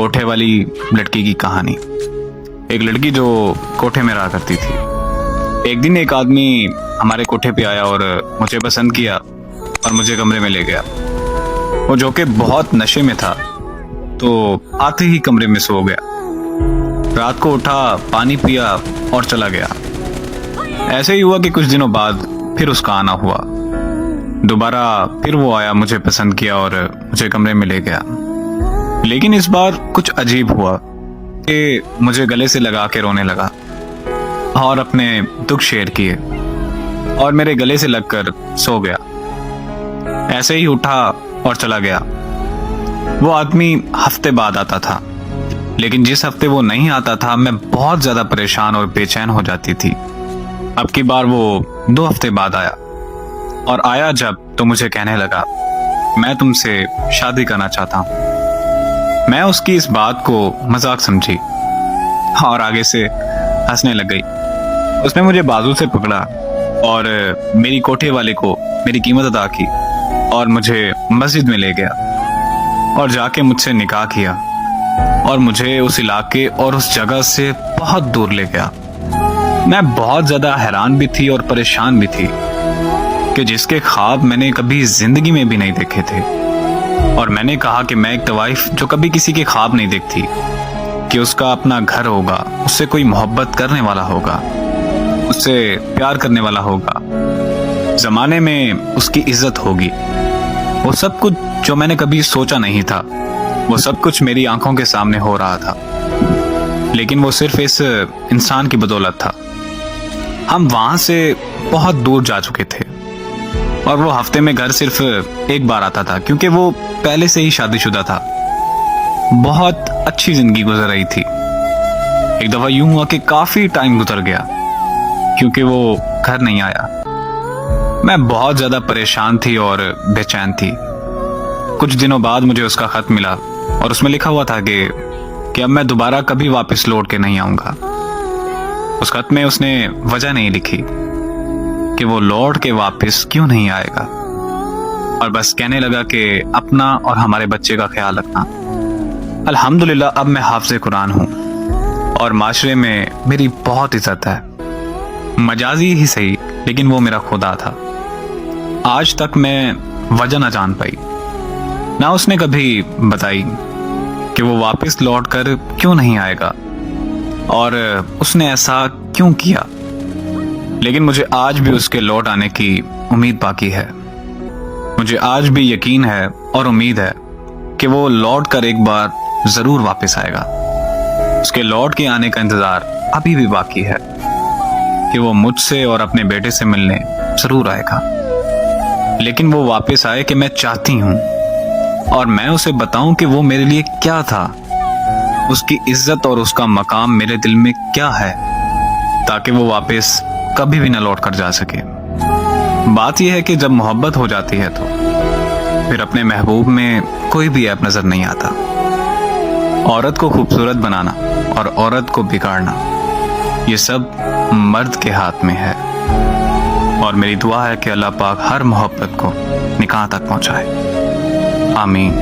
कोठे वाली लड़की की कहानी। एक लड़की जो कोठे में रहा करती थी। एक दिन एक आदमी हमारे कोठे पे आया और मुझे पसंद किया और मुझे कमरे में ले गया। वो जो कि बहुत नशे में था, तो आते ही कमरे में सो गया। रात को उठा, पानी पिया और चला गया। ऐसे ही हुआ कि कुछ दिनों बाद फिर उसका आना हुआ। दोबारा फिर वो आया, मुझे पसंद किया और मुझे कमरे में ले गया। लेकिन इस बार कुछ अजीब हुआ कि मुझे गले से लगा के रोने लगा और अपने दुख शेयर किए और मेरे गले से लगकर सो गया। ऐसे ही उठा और चला गया। वो आदमी हफ्ते बाद आता था, लेकिन जिस हफ्ते वो नहीं आता था मैं बहुत ज्यादा परेशान और बेचैन हो जाती थी। अब की बार वो 2 हफ्ते बाद आया और आया जब तो मुझे कहने लगा, मैं तुमसे शादी करना चाहता हूं। मैं उसकी इस बात को मजाक समझी और आगे से हंसने लग गई। उसने मुझे बाजू से पकड़ा और मेरी कोठे वाले को मेरी कीमत अदा की और मुझे मस्जिद में ले गया और जाके मुझसे निकाह किया और मुझे उस इलाके और उस जगह से बहुत दूर ले गया। मैं बहुत ज्यादा हैरान भी थी और परेशान भी थी कि जिसके ख्वाब मैंने कभी जिंदगी में भी नहीं देखे थे। और मैंने कहा कि मैं एक तवाइफ जो कभी किसी के ख्वाब नहीं देखती, कि उसका अपना घर होगा, उससे कोई मोहब्बत करने वाला होगा, उससे प्यार करने वाला होगा, जमाने में उसकी इज्जत होगी। वो सब कुछ जो मैंने कभी सोचा नहीं था, वो सब कुछ मेरी आंखों के सामने हो रहा था। लेकिन वो सिर्फ इस इंसान की बदौलत था। हम वहां से बहुत दूर जा चुके थे और वो हफ्ते में घर सिर्फ एक बार आता था, क्योंकि वो पहले से ही शादीशुदा था। बहुत अच्छी जिंदगी गुजर रही थी। एक दफा यूं हुआ कि काफी टाइम गुजर गया क्योंकि वो घर नहीं आया। मैं बहुत ज्यादा परेशान थी और बेचैन थी। कुछ दिनों बाद मुझे उसका खत मिला और उसमें लिखा हुआ था कि अब मैं दोबारा कभी वापस लौट के नहीं आऊंगा। उस खत में उसने वजह नहीं लिखी कि वो लौट के वापस क्यों नहीं आएगा, और बस कहने लगा कि अपना और हमारे बच्चे का ख्याल रखना। अल्हम्दुलिल्लाह अब मैं हाफ़िज़ कुरान हूँ और माशरे में मेरी बहुत इज्जत है। मजाजी ही सही, लेकिन वो मेरा खुदा था। आज तक मैं वजह ना जान पाई, ना उसने कभी बताई कि वो वापस लौट कर क्यों नहीं आएगा और उसने ऐसा क्यों किया। लेकिन मुझे आज भी उसके लौट आने की उम्मीद बाकी है। मुझे आज भी यकीन है और उम्मीद है कि वो लौट कर एक बार जरूर वापस आएगा। उसके लौट के आने का इंतजार अभी भी बाकी है कि वो मुझसे और अपने बेटे से मिलने जरूर आएगा। लेकिन वो वापस आए कि मैं चाहती हूँ और मैं उसे बताऊं कि वो मेरे लिए क्या था, उसकी इज्जत और उसका मकाम मेरे दिल में क्या है, ताकि वो वापस कभी भी न लौट कर जा सके। बात यह है कि जब मोहब्बत हो जाती है तो फिर अपने महबूब में कोई भी ऐप नजर नहीं आता। औरत को खूबसूरत बनाना और औरत को बिगाड़ना, ये सब मर्द के हाथ में है। और मेरी दुआ है कि अल्लाह पाक हर मोहब्बत को निकाह तक पहुंचाए। आमीन।